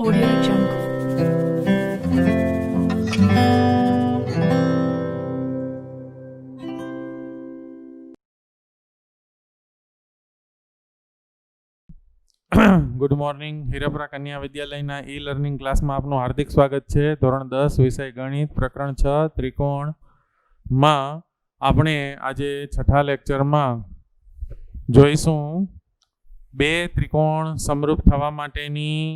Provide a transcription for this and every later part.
Audio Jungle. Good morning. Hirapara કન્યા વિદ્યાલયના e learning ક્લાસમાં આપનું હાર્દિક સ્વાગત છે. ધોરણ 10 વિષય ગણિત પ્રકરણ 6 ત્રિકોણમાં આપણે આજે છઠ્ઠા લેક્ચરમાં જોઈશું બે ત્રિકોણ સમરૂપ થવા માટેની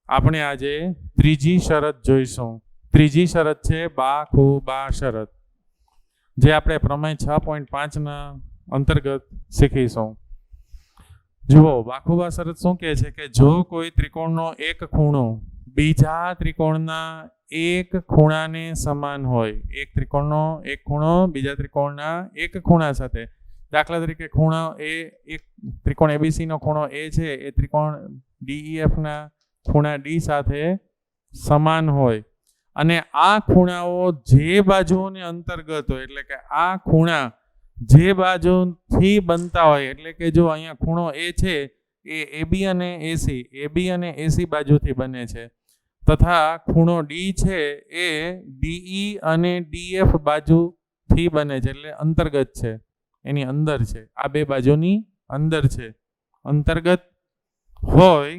આપણે આજે ત્રીજી શરત જોઈશું. ત્રીજી શરત છે બાખુબા શરત, જે આપણે પ્રમેય 6.5ના અંતર્ગત શીખીશું. જુઓ, બાખુબા શરત શું કહે છે કે જો કોઈ ત્રિકોણનો એક ખૂણો બીજા ત્રિકોણના એક ખૂણાને સમાન હોય, એક ત્રિકોણનો એક ખૂણો બીજા ત્રિકોણના એક ખૂણા સાથે, દાખલા તરીકે ખૂણો એ એક ત્રિકોણ એબીસીનો ખૂણો એ છે એ ત્રિકોણ ડીઈએફના ખૂણા ડી સાથે સમાન હોય અને આ ખૂણાઓ જે બાજુઓને અંતર્ગત હોય, એટલે કે આ ખૂણા જે બાજુથી બનતા હોય, એટલે કે જો અહીંયા ખૂણો એ છે એ એબી અને એસી બાજુથી બને છે, તથા ખૂણો ડી છે એ ડીઈ અને ડીએફ બાજુથી બને છે, એટલે અંતર્ગત છે, એની અંદર છે, આ બે બાજુની અંદર છે, અંતર્ગત હોય.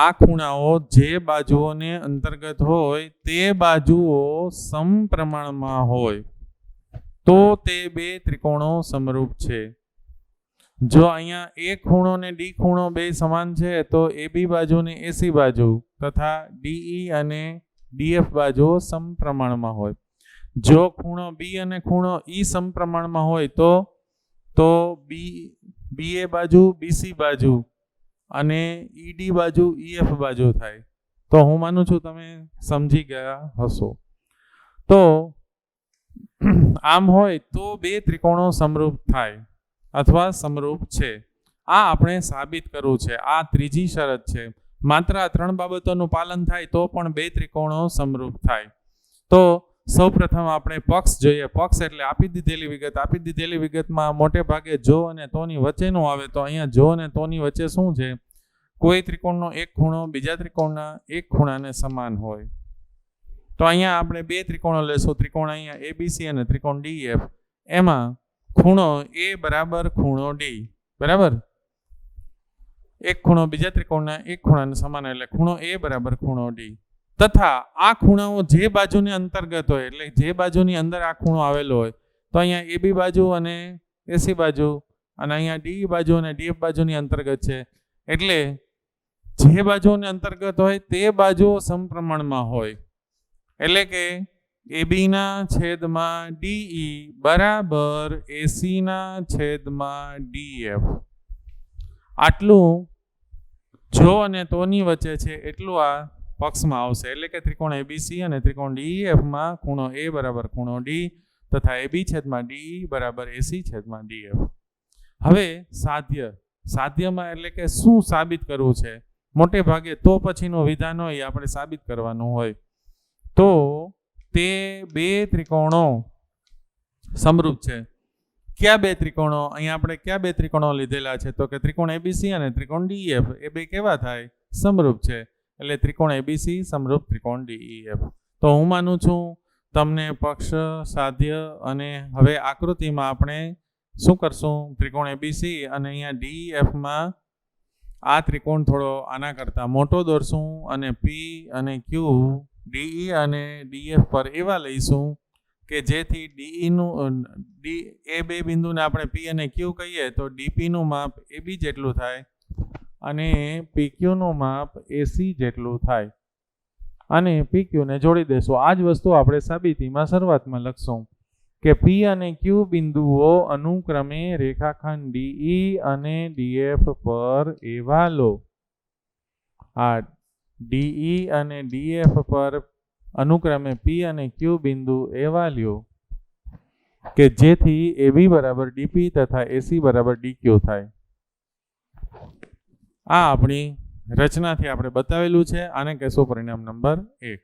આ ખૂણાઓ જે બાજુઓને અંતર્ગત હોય તે બાજુઓ સમપ્રમાણમાં હોય તો તે બે ત્રિકોણો સમરૂપ છે. જો અહીંયા એ ખૂણો ને ડી ખૂણો બે સમાન છે તો એબી બાજુ ને એસી બાજુ તથા ડીઈ અને ડીએફ બાજુ સમપ્રમાણમાં હોય. જો ખૂણો બી અને ખૂણો ઈ સમપ્રમાણમાં હોય તો બીએ બાજુ બીસી બાજુ અને ઈડી બાજુ ઈએફ બાજુ થાય. તો હું માનું છું તમે સમજી ગયા હશો. તો આમ હોય તો બે ત્રિકોણો સમરૂપ થાય અથવા સમરૂપ છે. આ આપણે સાબિત કરવું છે. આ ત્રીજી શરત છે. માત્ર આ ત્રણ બાબતોનું પાલન થાય તો પણ બે ત્રિકોણો સમરૂપ થાય. તો સૌપ્રથમ આપણે પક્ષ જોઈએ. પક્ષ એટલે આપી દીધેલી વિગત. આપી દીધેલી વિગતમાં મોટે ભાગે જો અને તોની વચ્ચેનું આવે. તો અહીંયા જો અને તોની વચ્ચે શું છે? કોઈ ત્રિકોણનો એક ખૂણો બીજા ત્રિકોણના એક ખૂણાને સમાન હોય. તો અહીંયા આપણે બે ત્રિકોણો લેશું. ત્રિકોણ અહીંયા એબીસી અને ત્રિકોણ ડીએફ. એમાં ખૂણો એ બરાબર ખૂણો ડી બરાબર, એક ખૂણો બીજા ત્રિકોણના એક ખૂણાને સમાન, એટલે ખૂણો એ બરાબર ખૂણો ડી. તથા આ ખૂણાઓ જે બાજુને અંતર્ગત હોય, એટલે જે બાજુની અંદર આ ખૂણો આવેલો હોય, તો અહીંયા એબી બાજુ અને એસી બાજુ અને અહીંયા ડી બાજુ અને ડીએફ બાજુની અંતર્ગત છે. એટલે જે બાજુને અંતર્ગત હોય તે બાજુઓ સમપ્રમાણમાં હોય. એટલે કે એબીના છેદમાં ડીઈ બરાબર એસીના છેદમાં ડીએફ. આટલું જો અને તોની વચ્ચે છે એટલું આ પક્ષમાં આવશે. એટલે કે ત્રિકોણ એબીસી અને ત્રિકોણ ડીઈએફમાં ખૂણો એ બરાબર ખૂણો ડી તથા એબી છેદમાં ડીઈ બરાબર એસી છેદમાં ડીએફ. હવે સાધ્યમાં એટલે કે શું સાબિત કરવું છે? મોટે ભાગે તો પછીનું વિધાન હોય એ આપણે સાબિત કરવાનું હોય. તો તે બે ત્રિકોણો સમરૂપ છે. કયા બે ત્રિકોણો? અહીંયા આપણે કયા બે ત્રિકોણો લીધેલા છે? તો કે ત્રિકોણ એબીસી અને ત્રિકોણ ડીઈએફ. એ બે કેવા થાય? સમરૂપ છે. એટલે ત્રિકોણ એબીસી સમરૂપ ત્રિકોણ ડીઈએફ. તો હું માનું છું તમને પક્ષ, સાધ્ય અને હવે આકૃતિમાં આપણે શું કરશું? ત્રિકોણ એબીસી અને અહીંયા ડીઈએફમાં આ ત્રિકોણ થોડો આના કરતાં મોટો દોરશું અને પી અને ક્યુ ડીઈ અને ડીએફ પર એવા લઈશું કે જેથી એ બે બિંદુને આપણે પી અને ક્યુ કહીએ તો ડીપીનું માપ એબી જેટલું થાય અને પીક્યુનું માપ એસી જેટલું થાય. અને પીક્યુને જોડી દેશું. આ જ વસ્તુ આપણે સાબિતીમાં શરૂઆતમાં લખશું કે પી અને ક્યુ બિંદુઓ અનુક્રમે રેખાખંડ ડીઈ અને ડીએફ પર એવા લો. આ ડીઈ અને ડીએફ પર અનુક્રમે પી અને ક્યુ બિંદુ એવા લ્યો કે જેથી એબી બરાબર ડીપી તથા એસી બરાબર ડીક્યુ થાય. આ આપણી રચનાથી આપણે બતાવેલું છે. આને કહેશું પરિણામ નંબર 1.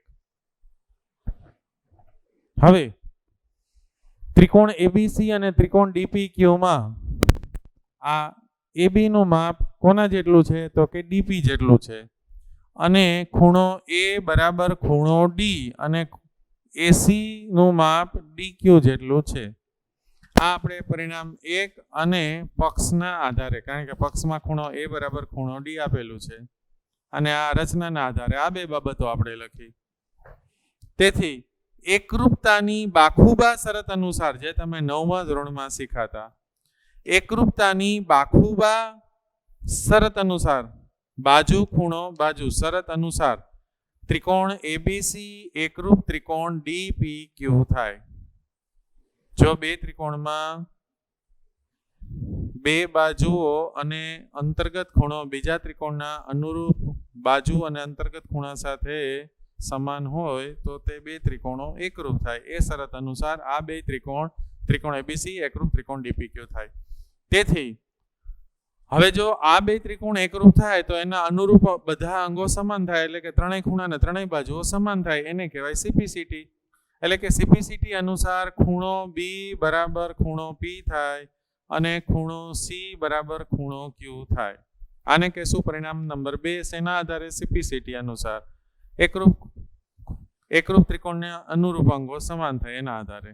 હવે ત્રિકોણ એબીસી અને ત્રિકોણ ડીપીક્યુમાં આ AB નું માપ કોના જેટલું છે તો કે DP જેટલું છે અને ખૂણો A બરાબર ખૂણો D અને AC નું માપ DQ જેટલું છે. આ આપણે પરિણામ 1 અને પક્ષના આધારે, કારણ કે પક્ષમાં ખૂણો A બરાબર ખૂણો D આપેલું છે અને આ રચનાના આધારે આ બે બાબતો આપણે લખી. તેથી એકરૂપતાની બાખુબા શરત અનુસાર, જે તમે 9મા ધોરણમાં શીખાતા, એકરૂપતાની બાખુબા શરત અનુસાર બાજુ ખૂણો બાજુ શરત અનુસાર ત્રિકોણ ABC એકરૂપ ત્રિકોણ DPQ થાય. જો બે ત્રિકોણમાં બે બાજુઓ અને અંતર્ગત ખૂણો બીજા ત્રિકોણના અનુરૂપ બાજુ અને અંતર્ગત ખૂણા સાથે સમાન હોય તો તે બે ત્રિકોણો એકરૂપ થાય. એ શરત અનુસાર આ બે ત્રિકોણ ABC એકરૂપ ત્રિકોણ DPQ થાય. તેથી હવે જો આ બે ત્રિકોણ એકરૂપ થાય તો એના અનુરૂપ બધા અંગો સમાન થાય, એટલે કે ત્રણેય ખૂણા અને ત્રણેય બાજુઓ સમાન થાય. એને કહેવાય CPCT. એટલે કે CPCT અનુસાર ખૂણો B બરાબર ખૂણો P થાય અને ખૂણો C બરાબર ખૂણો Q થાય. આને કહેશું પરિણામ નંબર 2. શેના આધારે? CPCT અનુસાર એકરૂપ ત્રિકોણના અનુરૂપ અંગો સમાન થાય એના આધારે.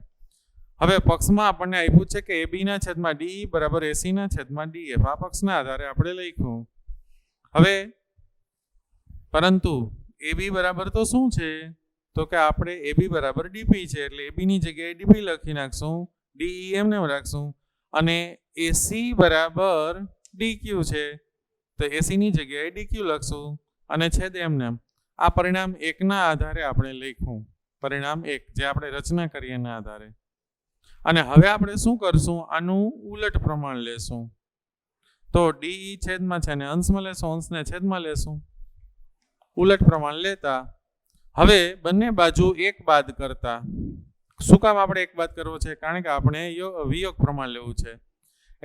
હવે પક્ષમાં આપણને આપ્યું છે કે AB ના છેદમાં DE બરાબર AC ના છેદમાં DF. આ પક્ષના આધારે આપણે લખ્યું. હવે પરંતુ AB બરાબર તો શું છે તો કે આપણે AB બરાબર DP છે, એટલે AB ની જગ્યાએ DP લખી નાખશું, DE એમને રાખશું અને AC બરાબર DQ છે તો AC ની જગ્યાએ DQ લખશું અને છેદ એમને. આ પરિણામ 1 ના આધારે આપણે લખ્યું, પરિણામ 1 જે આપણે રચના કરી એના આધારે. અને હવે આપણે શું કરશું? આનું ઉલટ પ્રમાણ લેશું. તો DE છેદમાં છે ને અંશમાં લેશું, અંશને છેદમાં લેશું. ઉલટ પ્રમાણ લેતા હવે બંને બાજુ એક બાદ કરતા. શું કામ આપણે એક બાદ કરવો છે? કારણ કે આપણે વિયોગ પ્રમાણ લેવું છે.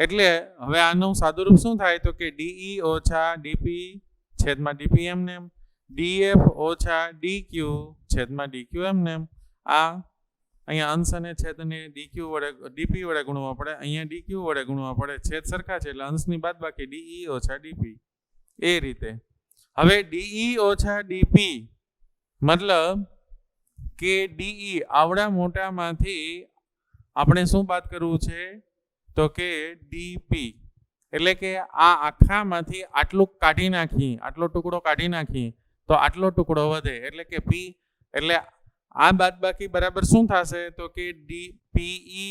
એટલે હવે આનું સાદુરૂપ શું થાય તો કે DE ઓછા DP છેદમાં DP એમને, DF ઓછા DQ છેદમાં DQ એમને. આ અહીંયા અંશ અને છેદને DQ વડે DP વડે ગુણવા પડે, અહીંયા DQ વડે ગુણવા પડે. છેદ સરખા છે એટલે અંશની બાદબાકી DE ઓછા DP. એ રીતે હવે DE ઓછા DP મતલબ કે DE આવડા મોટામાંથી આપણે શું બાદ કરવું છે તો કે DP. એટલે કે આ આખામાંથી આટલું કાઢી નાખી, આટલો ટુકડો કાઢી નાખી તો આટલો ટુકડો વધે, એટલે કે P. એટલે આ બાદબાકી બરાબર શું થશે તો કે PE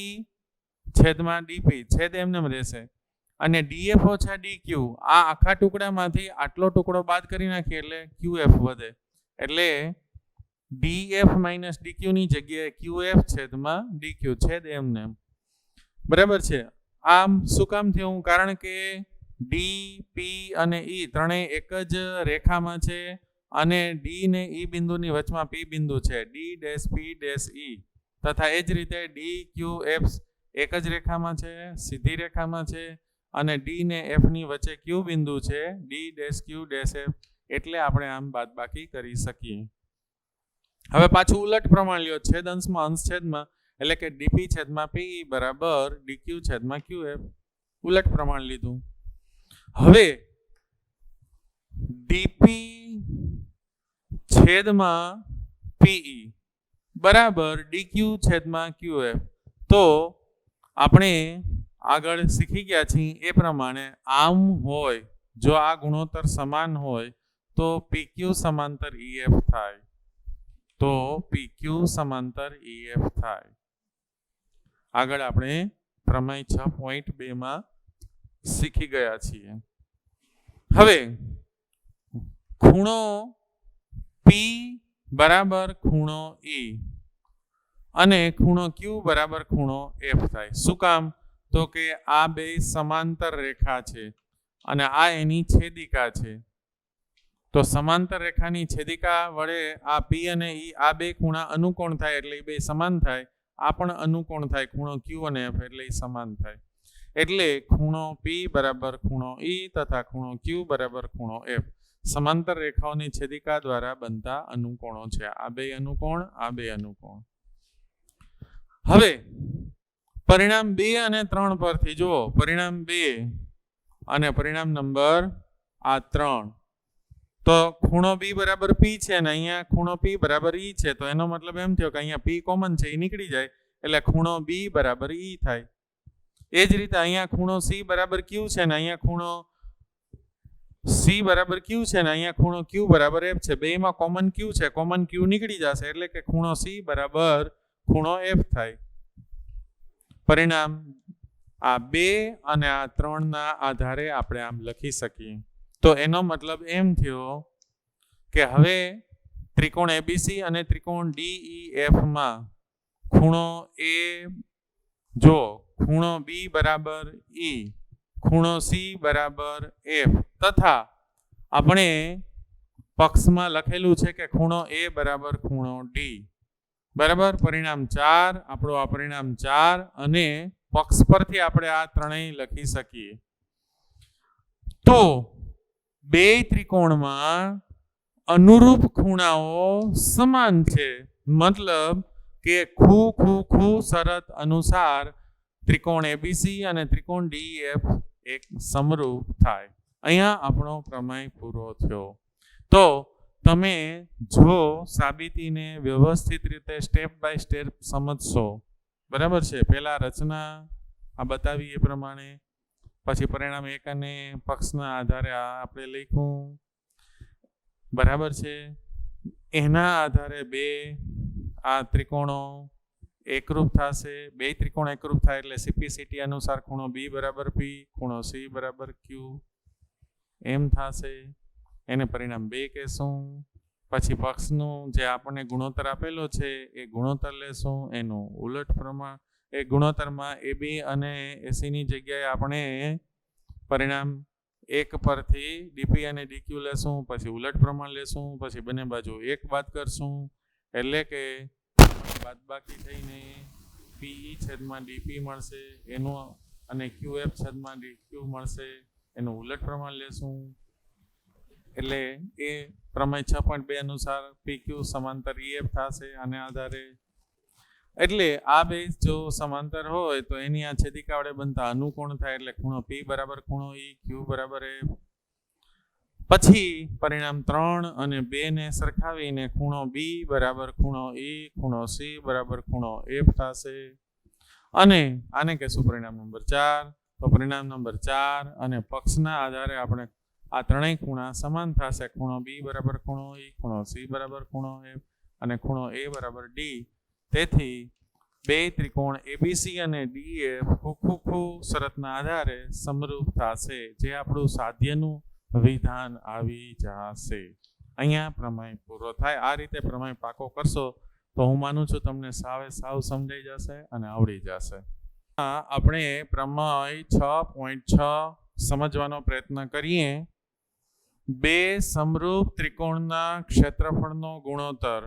છેદમાં DP છેદ એમને રહેશે અને DF ઓછા DQ આ આખા ટુકડામાંથી આટલો ટુકડો બાદ કરી નાખીએ એટલે QF વધે. એટલે DF માઇનસ DQ ની જગ્યાએ QF છેદમાં DQ છેદ એમને. બરાબર છે. આમ શું કામ થયું? કારણ કે D, P અને E ત્રણેય એક જ રેખામાં છે અને D ને E બિંદુની વચમાં P બિંદુ છે, D dash P dash E. તથા એ જ રીતે D, Q, F એક જ રેખામાં છે, સીધી રેખામાં છે અને D ને F ની વચ્ચે Q બિંદુ છે, D dash Q dash F. એટલે આપણે આમ બાદબાકી કરી શકીએ. હવે પાછું ઉલટ પ્રમાણ લ્યો, છેદ અંશમાં અંશ છેદમાં, એટલે કે DP છેદમાં PE બરાબર DQ છેદમાં QF. ઉલટ પ્રમાણ લીધું. હવે DP છેદમાં PE બરાબર DQ છેદમાં QF. તો આપણે આગળ શીખી ગયા છીએ એ પ્રમાણે આમ હોય, જો આ ગુણોત્તર સમાન હોય તો PQ સમાંતર EF થાય. તો PQ સમાંતર EF થાય. આગળ આપણે પ્રમેય 6.2 માં શીખી ગયા છીએ. હવે ખૂણો P બરાબર ખૂણો E અને ખૂણો Q બરાબર ખૂણો F થાય. શું કામ? તો કે આ બે સમાંતર રેખા છે અને આ એની છેદિકા છે. તો સમાંતર રેખાની છેદિકા વડે આ P અને E આ બે ખૂણા અનુકોણ થાય એટલે એ બે સમાન થાય. આ પણ અનુકોણ થાય, ખૂણો Q અને F એટલે એ સમાન થાય. એટલે ખૂણો P બરાબર ખૂણો E તથા ખૂણો Q બરાબર ખૂણો F સમાંતર રેખાઓની છેદિકા દ્વારા બનતા અનુકોણો છે. આ બે અનુકોણ, આ બે અનુકોણ. હવે પરિણામ 2 અને 3 પરથી જુઓ. પરિણામ 2 અને પરિણામ નંબર આ 3. તો ખૂણો બી બરાબર પી છે ને અહીંયા ખૂણો પી બરાબર ઈ છે, તો એનો મતલબ એમ થયો કે અહીંયા પી કોમન છે, એ નીકળી જાય એટલે ખૂણો બી બરાબર ઈ થાય. એ જ રીતે અહીંયા ખૂણો સી બરાબર ક્યુ છે ને અહીંયા ખૂણો સી બરાબર ક્યુ છે ને અહીંયા ખૂણો ક્યુ બરાબર એફ છે. બેમાં કોમન ક્યુ છે, કોમન ક્યુ નીકળી જશે એટલે કે ખૂણો સી બરાબર ખૂણો એફ થાય. પરિણામ આ 2 અને આ 3 ના આધારે આપણે આમ લખી શકીએ. તો એનો મતલબ એમ થયો કે હવે ત્રિકોણ એબીસી અને ત્રિકોણ DEF માં ખૂણો એ જો ખૂણો બી બરાબર ઈ, ખૂણો સી બરાબર એફ તથા આપણે પક્ષમાં લખેલું છે કે ખૂણો એ બરાબર ખૂણો ડી બરાબર. પરિણામ 4 આપણો આ પરિણામ 4 અને પક્ષ પરથી આપણે આ ત્રણેય લખી શકીએ. તો બે ત્રિકોણમાં અનુરૂપ ખૂણાઓ સમાન છે, મતલબ કે ખૂ શરત અનુસાર ત્રિકોણ એબીસી અને ત્રિકોણ DEF એક સમરૂપ થાય. અહીંયા આપણો પ્રમેય પૂરો થયો. તો તમે જો સાબિતીને વ્યવસ્થિત રીતે સ્ટેપ બાય સ્ટેપ સમજશો, બરાબર છે, પહેલા રચના આ બતાવી એ પ્રમાણે, પછી પરિણામ 1 અને પક્ષના આધારે આ આપણે લખ્યું, બરાબર છે. એના આધારે 2 આ ત્રિકોણો એકરૂપ થશે. 2 ત્રિકોણ એકરૂપ થાય એટલે CPCT અનુસાર ખૂણો બી બરાબર પી, ખૂણો સી બરાબર ક્યુ એમ થશે. એને પરિણામ 2 કહેશું. પછી પક્ષનું જે આપણને ગુણોત્તર આપેલો છે એ ગુણોત્તર લેશું, એનું ઉલટ પ્રમાણ એ ગુણોત્તરમાં AB અને AC ની જગ્યાએ આપણે પરિણામ 1 પરથી DP અને DQ લેશું, પછી ઉલટ પ્રમાણ લેશું, પછી બંને બાજુ 1 બાદ કરશું એટલે કે બાદબાકી થઈને PE છેદમાં DP મળશે એનું, અને QF છેદમાં DQ મળશે એનું ઉલટ પ્રમાણ લેશું એટલે એ પ્રમેય 6.2 અનુસાર PQ સમાંતર EF થશે આને આધારે. એટલે આ બે જો સમાંતર હોય તો એની આ છેદિકા વડે બનતા અનુકોણ થાય એટલે ખૂણો P બરાબર ખૂણો E, Q બરાબર F. પછી પરિણામ 3 અને 2 ને સરખાવીને ખૂણો B બરાબર ખૂણો E, ખૂણો C બરાબર ખૂણો F થશે. અને આને કહેશું પરિણામ નંબર 4. તો પરિણામ નંબર 4 અને પક્ષના આધારે આપણે આ ત્રણેય ખૂણા સમાન થશે. ખૂણો B બરાબર ખૂણો E, ખૂણો C બરાબર ખૂણો F અને ખૂણો A બરાબર D. તેથી બે ત્રિકોણ ABC અને DEF ખૂ શરતના આધારે સમરૂપ થશે, જે આપણું સાધ્યનું વિધાન આવી જશે. અહીંયા પ્રમેય પૂરો થાય. આ રીતે પ્રમેય પાકો કરશો તો હું માનું છું તમને સાવ સમજાઈ જશે અને આવડી જશે. આપણે પ્રમેય 6.6 સમજવાનો પ્રયત્ન કરીએ. બે સમરૂપ ત્રિકોણના ક્ષેત્રફળનો ગુણોત્તર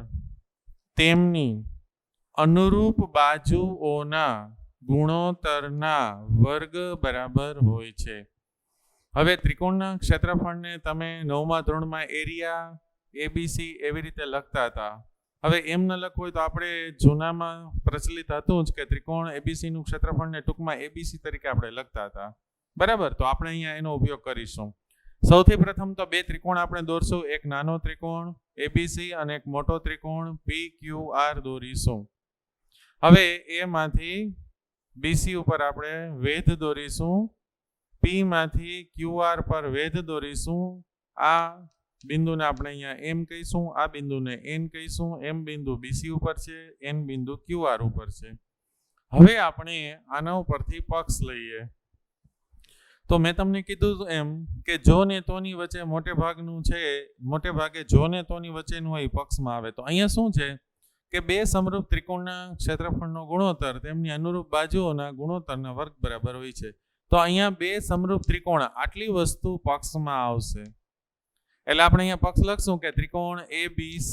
તેમની અનુરૂપ બાજુઓના ગુણોત્તરના વર્ગ બરાબર હોય છે. હવે ત્રિકોણના ક્ષેત્રફળને તમે 9મા ધોરણમાં એરિયા ABC એવી રીતે લખતા હતા. હવે એમ ન લખવું હોય તો આપણે જૂનામાં પ્રચલિત હતું જ કે ત્રિકોણ ABCનું ક્ષેત્રફળને ટૂંકમાં ABC તરીકે આપણે લખતા હતા, બરાબર. તો આપણે અહીંયા એનો ઉપયોગ કરીશું. સૌથી પ્રથમ તો બે ત્રિકોણ આપણે દોરશું, એક નાનો ત્રિકોણ ABC અને એક મોટો ત્રિકોણ PQR દોરીશું. હવે એમાંથી BC ઉપર આપણે વેધ દોરીશું, P માંથી QR પર વેધ દોરીશું. આ બિંદુને આપણે અહીંયા M કહીશું, આ બિંદુને N કહીશું. M બિંદુ BC ઉપર છે, N બિંદુ QR ઉપર છે. હવે આપણે આના ઉપરથી પક્ષ લઈએ. તો મેં તમને કીધું એમ કે જો ને તોની વચ્ચે મોટે ભાગે જો ને તોની વચ્ચેનું હોય પક્ષમાં આવે. તો અહીંયા શું છે કે બે સમરૂપ ત્રિકોણના ક્ષેત્રફળનો ગુણોત્તર તેમની અનુરૂપ બાજુઓના ગુણોત્તરના વર્ગ બરાબર હોય છે. તો અહીંયા બે સમરૂપ ત્રિકોણ આટલી વસ્તુ પક્ષમાં આવશે એટલે આપણે અહીંયા પક્ષ લખશું કે ત્રિકોણ ABC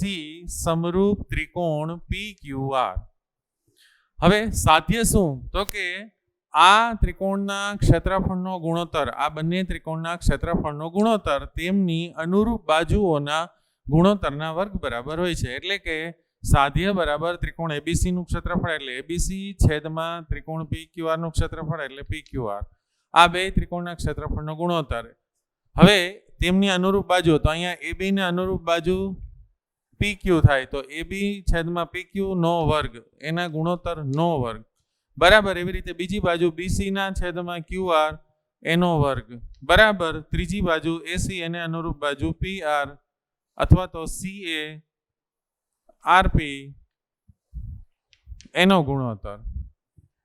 સમરૂપ ત્રિકોણ PQR. હવે સાધ્ય શું? તો કે આ ત્રિકોણના ક્ષેત્રફળનો ગુણોત્તર, આ બંને ત્રિકોણના ક્ષેત્રફળનો ગુણોત્તર તેમની અનુરૂપ બાજુઓના ગુણોત્તરના વર્ગ બરાબર હોય છે. એટલે કે સાધ્ય બરાબર ત્રિકોણ ABC નું ક્ષેત્રફળ એટલે ABC છેદમાં ત્રિકોણ PQR નું ક્ષેત્રફળ એટલે PQR. આ બે ત્રિકોણના ક્ષેત્રફળનો ગુણોત્તર. હવે તેમની અનુરૂપ બાજુ, તો અહીંયા AB ને અનુરૂપ બાજુ PQ થાય, તો AB છેદમાં PQ નો વર્ગ, એના ગુણોત્તર નો વર્ગ, બરાબર. એવી રીતે બીજી બાજુ BC ના છેદમાં QR એનો વર્ગ, બરાબર. ત્રીજી બાજુ AC એને અનુરૂપ બાજુ PR અથવા તો CA RP એનો ગુણોત્તર,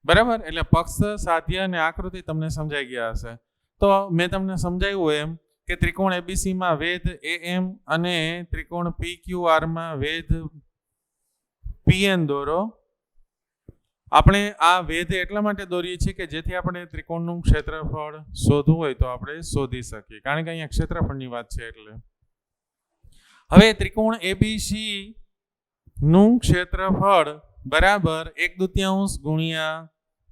બરાબર. એટલે પક્ષ, સાધ્ય અને આકૃતિ તમને સમજાઈ ગયા હશે. તો મેં તમને સમજાવ્યું એમ કે ત્રિકોણ ABC માં વેધ AM અને ત્રિકોણ PQR માં વેધ PN દોરો. આપણે આ વેધ એટલા માટે દોરીએ છીએ કે જેથી આપણે ત્રિકોણનું ક્ષેત્રફળ શોધવું હોય તો આપણે શોધી શકીએ, કારણ કે અહીંયા ક્ષેત્રફળની વાત છે એટલે. હવે ત્રિકોણ ABC નું ક્ષેત્રફળ બરાબર 1/2 ગુણ્યા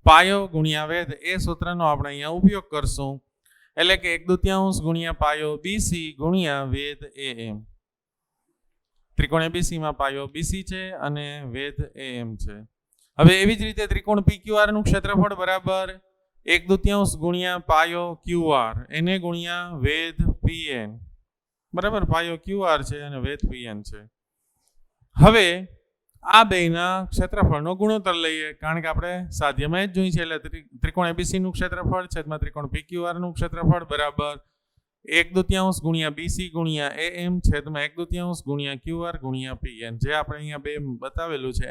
પાયો ગુણ્યા વેધ, એ સૂત્રનો આપણે અહીંયા ઉપયોગ કરશું. એટલે કે 1/2 ગુણ્યા પાયો BC ગુણ્યા વેધ AM. ત્રિકોણ ABC માં પાયો BC છે અને વેધ AM છે. હવે એવી જ રીતે ત્રિકોણ PQR નું ક્ષેત્રફળ બરાબર 1/2 ગુણ્યા પાયો QR એને ગુણ્યા વેધ PN, બરાબર. પાયો QR છે અને વેધ PN છે. હવે આ બેના ક્ષેત્રફળનો ગુણોત્તર લઈએ, કારણ કે આપણે સાધ્યમાં જ જોઈ છે. એટલે ત્રિકોણ ABC નું ક્ષેત્રફળ છેદમાં ત્રિકોણ PQR નું ક્ષેત્રફળ બરાબર 1/2 ગુણ્યા BC ગુણ્યા AM છેદમાં 1/2 ગુણ્યા QR ગુણ્યા PN, જે આપણે અહીંયા બે બતાવેલું છે.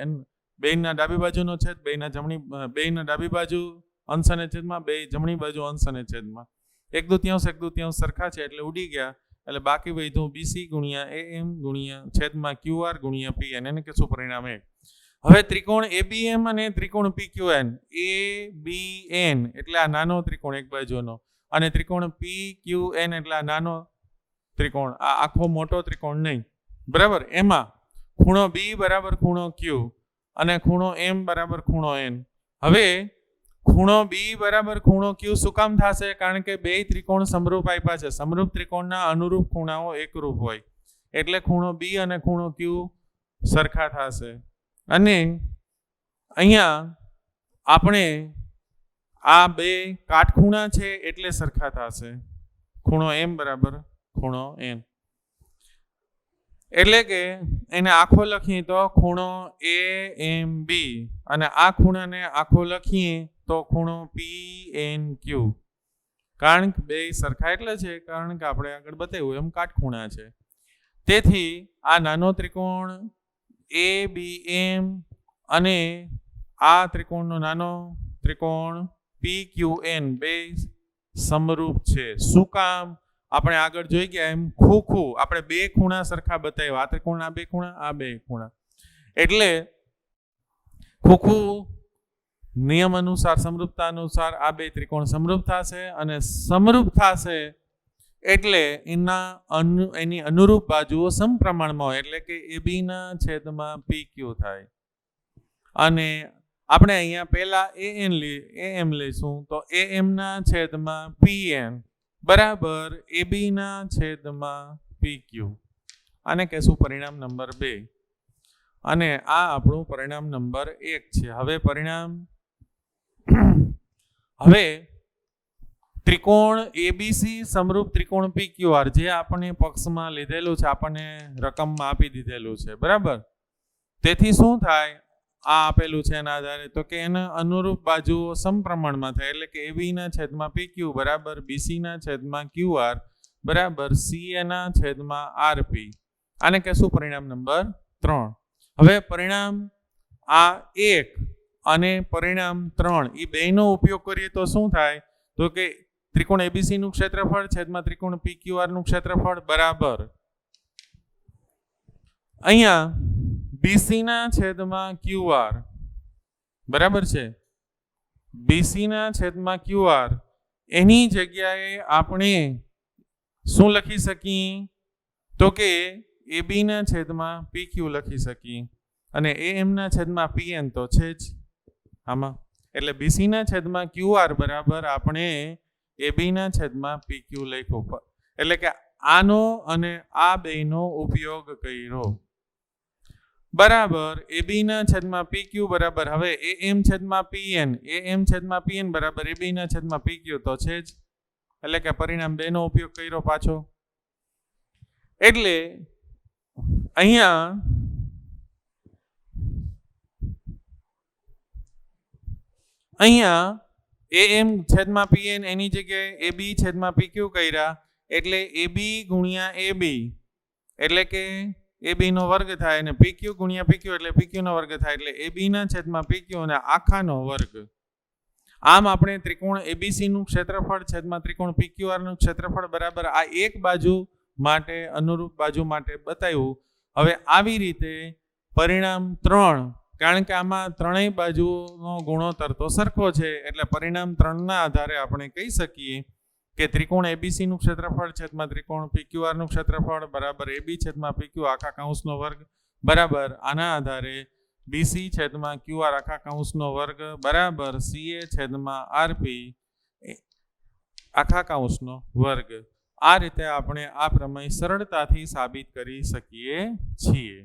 બેયના ડાબી બાજુનો છેદ, બેયના ડાબી બાજુ અંશ અને છેદમાં, બે જમણી બાજુ અંશ અને છેદમાં. 1/2 સરખા છે એટલે ઉડી ગયા, એટલે બાકી વધ્યું BC ગુણ્યા AM ગુણ્યા છેદમાં QR ગુણ્યા PN, એને કહેશું પરિણામ 1. હવે ત્રિકોણ ABM અને ત્રિકોણ PQN, ABN એટલે આ નાનો ત્રિકોણ એક બાજુનો, અને ત્રિકોણ PQN એટલે આ નાનો ત્રિકોણ, આ આખો મોટો ત્રિકોણ નહીં, બરાબર. એમાં ખૂણો B બરાબર ખૂણો Q અને ખૂણો M બરાબર ખૂણો N. હવે ખૂણો B બરાબર ખૂણો Q શું કામ થશે? કારણ કે બે ત્રિકોણ સમરૂપ આપ્યા છે. સમરૂપ ત્રિકોણના અનુરૂપ ખૂણાઓ એકરૂપ હોય એટલે ખૂણો B અને ખૂણો Q સરખા થશે. અને અહીંયા આપણે આ બે કાટખૂણા છે એટલે સરખા થશે. ખૂણો M બરાબર ખૂણો N, એટલે કે એને આખો લખીએ તો ખૂણો AMB અને આ ખૂણાને આખો લખીએ તો ખૂણો PNQ. કારણ કે બે સરખા એટલે છે કારણ કે આપણે આગળ બતાવ્યું એમ કાટખૂણા છે. તેથી આ નાનો ત્રિકોણ ABM અને આ ત્રિકોણનો નાનો ત્રિકોણ PQN બે સમરૂપ છે. શું કામ? આપણે આગળ જોઈ ગયા એમ ખૂખું આપણે બે ખૂણા સરખા બતાવ્યા, આ ત્રિકોણ આ બે ખૂણા, આ બે ખૂણા, એટલે ખૂખું નિયમ અનુસાર, સમરૂપતા અનુસાર આ બે ત્રિકોણ સમરૂપ થશે, અને સમરૂપ થશે એટલે એની અનુરૂપ બાજુઓ સમપ્રમાણમાં હોય, એટલે કે AB ના છેદમાં PQ થાય. અને આપણે અહીંયા પહેલા AM લઈશું, તો AM ના છેદમાં PN બરાબર AB ના છેદમાં PQ. આને કહેશું પરિણામ નંબર 2, અને આ આપણું પરિણામ નંબર 1 છે. હવે ત્રિકોણ ABC સમરૂપ ત્રિકોણ PQR જે આપણે પક્ષમાં લીધેલું છે, આપણને રકમમાં આપી દીધેલું છે, બરાબર. તેથી શું થાય? આ આપેલું છે એના આધારે, તો કે એના અનુરૂપ બાજુઓ સમપ્રમાણમાં થાય, એટલે કે AB ના છેદમાં PQ બરાબર BC ના છેદમાં QR બરાબર CA ના છેદમાં RP. આને કહેશું પરિણામ નંબર 3. હવે પરિણામ આ 1 અને પરિણામ 3 એ બેનો ઉપયોગ કરીએ તો શું થાય? તો કે ત્રિકોણ ABC નું ક્ષેત્રફળ છેદમાં ત્રિકોણ PQR નું ક્ષેત્રફળ બરાબર અહીંયા BC ના છેદમાં QR બરાબર છે. BC ના છેદમાં QR એની જગ્યાએ આપણે શું લખી શકીએ? તો કે AB ના છેદમાં PQ લખી શકીએ, અને AM ના છેદમાં PN તો છે જ આમાં, એટલે BC ના છેદમાં QR બરાબર આપણે AB ના છેદમાં PQ લખ્યું. એટલે કે આનો અને આ બેનો ઉપયોગ કર્યો. બરાબર AB ના છેદમાં PQ બરાબર હવે AM છેદમાં PN AM છેદમાં PN બરાબર AB ના છેદમાં PQ તો છે જ, એટલે કે પરિણામ 2 નો ઉપયોગ કર્યો પાછો. એટલે અહીંયા AM છેદમાં PN એની જગ્યાએ AB છેદમાં PQ કર્યા, એટલે AB ગુણ્યા AB એટલે કે AB નો વર્ગ થાય અને PQ ગુણ્યા PQ એટલે PQ નો વર્ગ થાય, એટલે AB ના છેદમાં PQ અને આખાનો વર્ગ. આમ આપણે ત્રિકોણ ABC નું ક્ષેત્રફળ છેદમાં ત્રિકોણ PQR નું ક્ષેત્રફળ બરાબર આ એક બાજુ માટે અનુરૂપ બાજુ માટે બતાવ્યું. હવે આવી રીતે પરિણામ 3, કારણ કે આમાં ત્રણેય બાજુનો ગુણોત્તર તો સરખો છે, એટલે પરિણામ 3 ના આધારે આપણે કહી શકીએ કે ત્રિકોણ ABC નું ક્ષેત્રફળ છેદમાં ત્રિકોણ PQR નું ક્ષેત્રફળ બરાબર AB છેદમાં PQ આખા કૌંસનો વર્ગ બરાબર આના આધારે BC છેદમાં QR આખા કૌંસનો વર્ગ બરાબર CA છેદમાં RP આખા કૌંસનો વર્ગ. આ રીતે આપણે આ પ્રમેય સરળતાથી સાબિત કરી શકીએ છીએ.